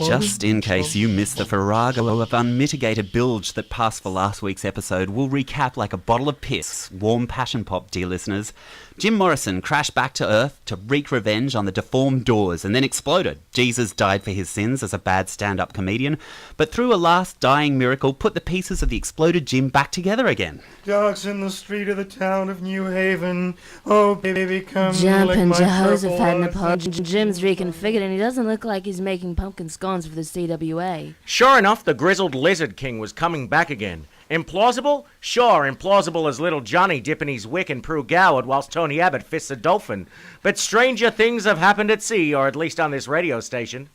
Just in case you missed the farrago of unmitigated bilge that passed for last week's episode, we'll recap like a bottle of piss. Warm passion pop, dear listeners. Jim Morrison crashed back to Earth to wreak revenge on the deformed Doors and then exploded. Jesus died for his sins as a bad stand-up comedian, but through a last dying miracle, put the pieces of the exploded Jim back together again. Dogs in the street of the town of New Haven. Oh, baby, come Jumping lick my Jehoshaphat purple Napoleon. Jim's reconfigured and he doesn't look like he's making pumpkin scones for the CWA. Sure enough, the grizzled lizard king was coming back again. Implausible? Sure, implausible as little Johnny dipping his wick in Prue Goward whilst Tony Abbott fists a dolphin. But stranger things have happened at sea, or at least on this radio station.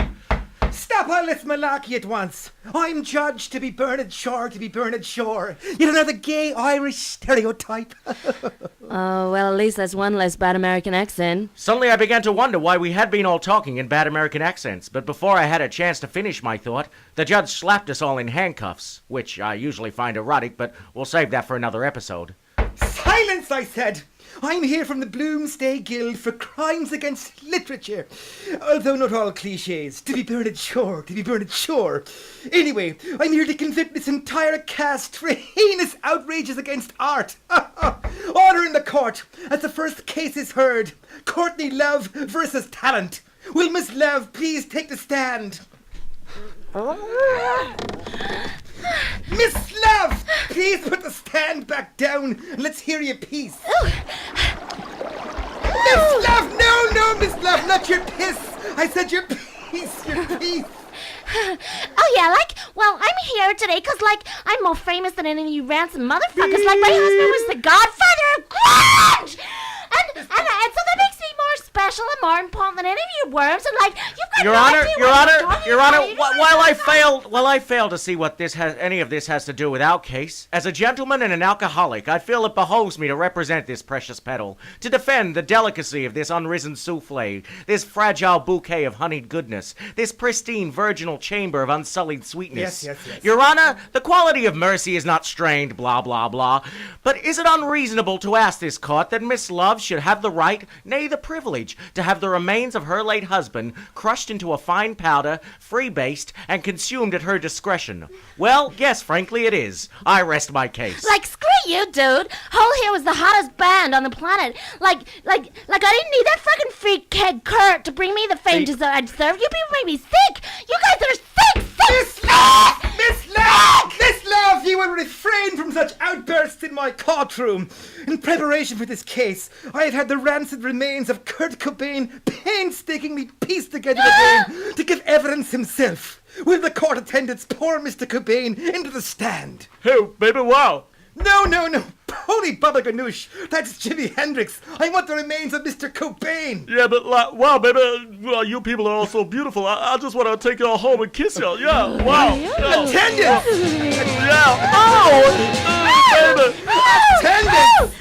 Stop all this malarkey at once. I'm judged to be Bernard Shaw to be Bernard Shore. Yet another gay Irish stereotype. Oh, well, at least that's one less bad American accent. Suddenly I began to wonder why we had been all talking in bad American accents, but before I had a chance to finish my thought, the judge slapped us all in handcuffs, which I usually find erotic, but we'll save that for another episode. Silence, I said. I'm here from the Bloomsday Guild for crimes against literature. Although not all cliches. To be Bernard Shaw, to be Bernard Shore. Anyway, I'm here to convict this entire cast for heinous outrages against art. Order in the court, as the first case is heard. Courtney Love versus talent. Will Miss Love please take the stand? Miss Love, please put the stand back down and let's hear your piece. Miss Love, no, Miss Love, not your piss. I said your piece, your piece. Oh yeah, well, I'm here today because, I'm more famous than any of you ransom motherfuckers. My husband was the godfather of grunge! And so that makes me more special and more important than any of you worms. And you've got Your Honor, while I fail to see what any of this has to do with our case, as a gentleman and an alcoholic, I feel it behoves me to represent this precious petal, to defend the delicacy of this unrisen souffle, this fragile bouquet of honeyed goodness, this pristine virginal chamber of unsullied sweetness. Yes. Your Honor, the quality of mercy is not strained, blah, blah, blah, but is it unreasonable to ask this court that Miss Love should have the right, nay the privilege, to have the remains of her late husband crushed into a fine powder, freebased, and consumed at her discretion? Well, yes, frankly it is. I rest my case. Screw you, dude. Hole here was the hottest band on the planet. I didn't need that fucking freak keg Kurt to bring me the fame I deserve. You people made me sick. You guys are sick. Miss Love! Miss Love! Miss Love, you will refrain from such outbursts in my courtroom. In preparation for this case, I have had the rancid remains of Kurt Cobain painstakingly pieced together again to give evidence himself. Will the court attendants pour Mr. Cobain into the stand? Oh, baby, wow. No. Holy Baba Ganoush. That's Jimi Hendrix. I want the remains of Mr. Cobain. Yeah, but wow, baby, you people are all so beautiful. I just want to take y'all home and kiss y'all. Yeah, wow. Attendants! Yeah. Oh, baby. Attendants!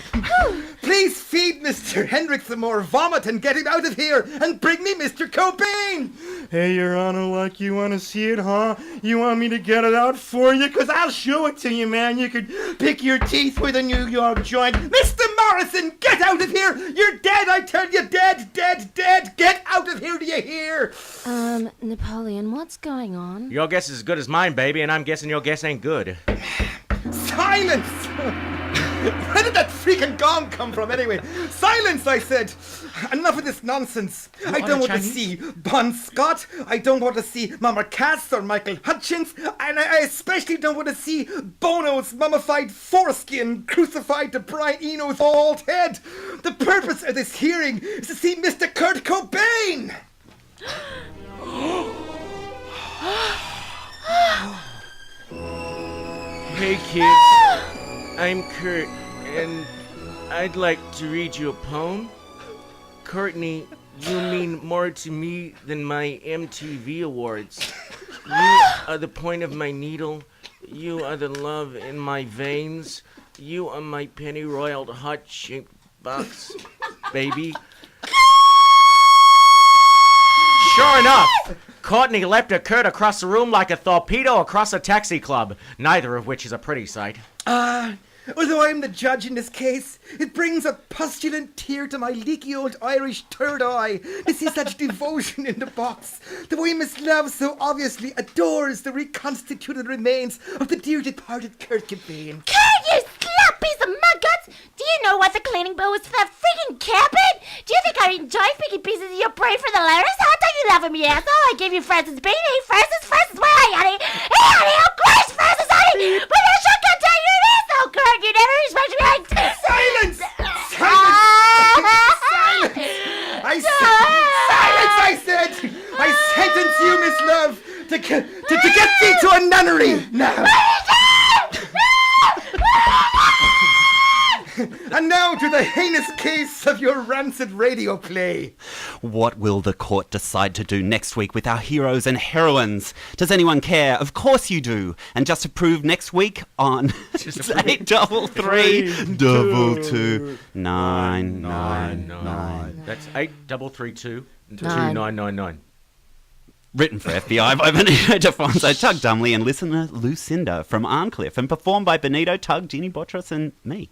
Please feed Mr. Hendrix some more vomit and get him out of here and bring me Mr. Cobain. Hey, Your Honor, you want to see it, huh? You want me to get it out for you? Because I'll show it to you, man. You could pick your teeth with a New York joint. Mr. Morrison, get out of here! You're dead, I tell you, dead! Get out of here, do you hear? Napoleon, what's going on? Your guess is as good as mine, baby, and I'm guessing your guess ain't good. Silence! Where did that freaking gong come from, anyway? Silence, I said! Enough of this nonsense. I don't want to see Bon Scott. I don't want to see Mama Cass or Michael Hutchins. And I especially don't want to see Bono's mummified foreskin crucified to Brian Eno's bald head. The purpose of this hearing is to see Mr. Kurt Cobain! Hey, kids. I'm Kurt, and I'd like to read you a poem. Courtney, you mean more to me than my MTV awards. You are the point of my needle. You are the love in my veins. You are my penny-royal heart-shaped box, baby. sure enough, Courtney leapt at Kurt across the room like a torpedo across a taxi club, neither of which is a pretty sight. Although I'm the judge in this case, it brings a pustulant tear to my leaky old Irish third eye to see such devotion in the box. The way Miss Love so obviously adores the reconstituted remains of the dear departed Kurt Cobain. Kurt, you slap piece of mudguts! Do you know what the cleaning bill was for that freaking carpet? Do you think I enjoy picking pieces of your brain for the letters? How do you love me, asshole? I gave you Francis Bean. Hey, Francis, where are you, honey? Hey, honey, of course, Francis, honey! But you should continue your asshole, Kurt. You never respect me. Silence! Silence, I said! I sentence you, Miss Love, to get thee to a nunnery now! And now to the heinous case of your rancid radio play. What will the court decide to do next week with our heroes and heroines? Does anyone care? Of course you do. And just to prove, next week on 833-222-999. That's 833-22999. Written for FBI by Benito Di Fonzo, Tug Dumbly, and listener Lucinda from Arncliffe, and performed by Benito, Tug, Jimi Botros, and me.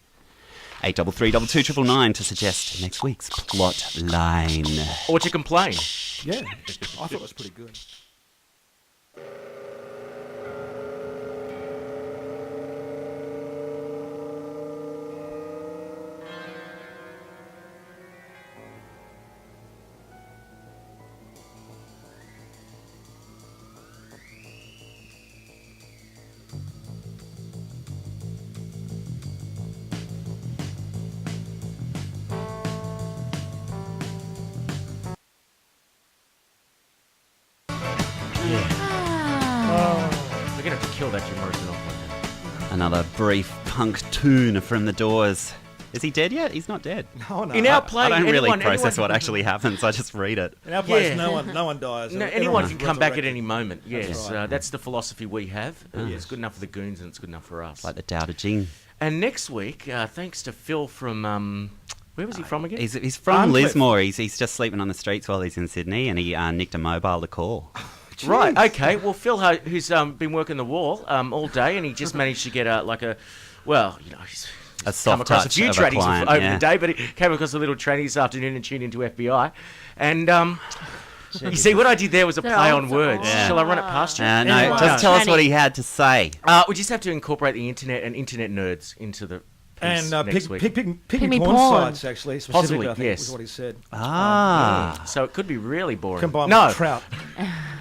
833-229 to suggest next week's plot line. Or to complain. Yeah, I thought it was pretty good. We're going to have to kill that Jim Morrison off like that. Another brief punk tune from The Doors. Is he dead yet? He's not dead. Oh, no. In our play, I don't really anyone- process what actually happens. I just read it. In our place, Yeah. no one dies. No, anyone Everyone's can come back at resurrected. any moment. Yes, That's right. that's the philosophy we have. It's Yes. good enough for the goons and it's good enough for us. Like the Tao Te Ching. And next week, thanks to Phil from... where was he from again? He's from Arncliffe. Lismore. He's just sleeping on the streets while he's in Sydney, and he nicked a mobile to call. Right, okay. Well, Phil, who's been working the wall all day, and he just managed to get he's A come soft across a touch few of a trannies client, over yeah. the day, but he came across a little tranny this afternoon and tuned into FBI. And you see, what I did there was a They're play all on so words. Yeah. Shall I run it past you? No, Anyway. just tell us what he had to say. We just have to incorporate the internet and internet nerds into the piece And next week. pick me porn porn. sites, actually, specifically, Possibly, I think, yes. was what he said. So it could be really boring. Combined No, with trout.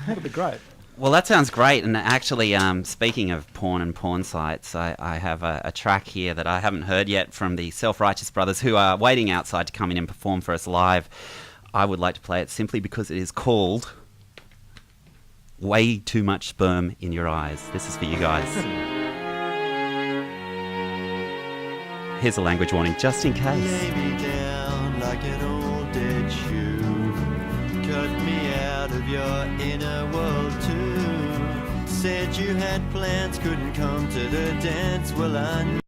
That'd be great. Well, that sounds great. And actually, speaking of porn and porn sites, I have a track here that I haven't heard yet from the Self-Righteous Brothers, who are waiting outside to come in and perform for us live. I would like to play it simply because it is called Way Too Much Sperm in Your Eyes. This is for you guys. Here's a language warning, just in case. Lay me down like an old dead shoe. Cut me out of your inner world too. Said you had plans, couldn't come to the dance. Well, I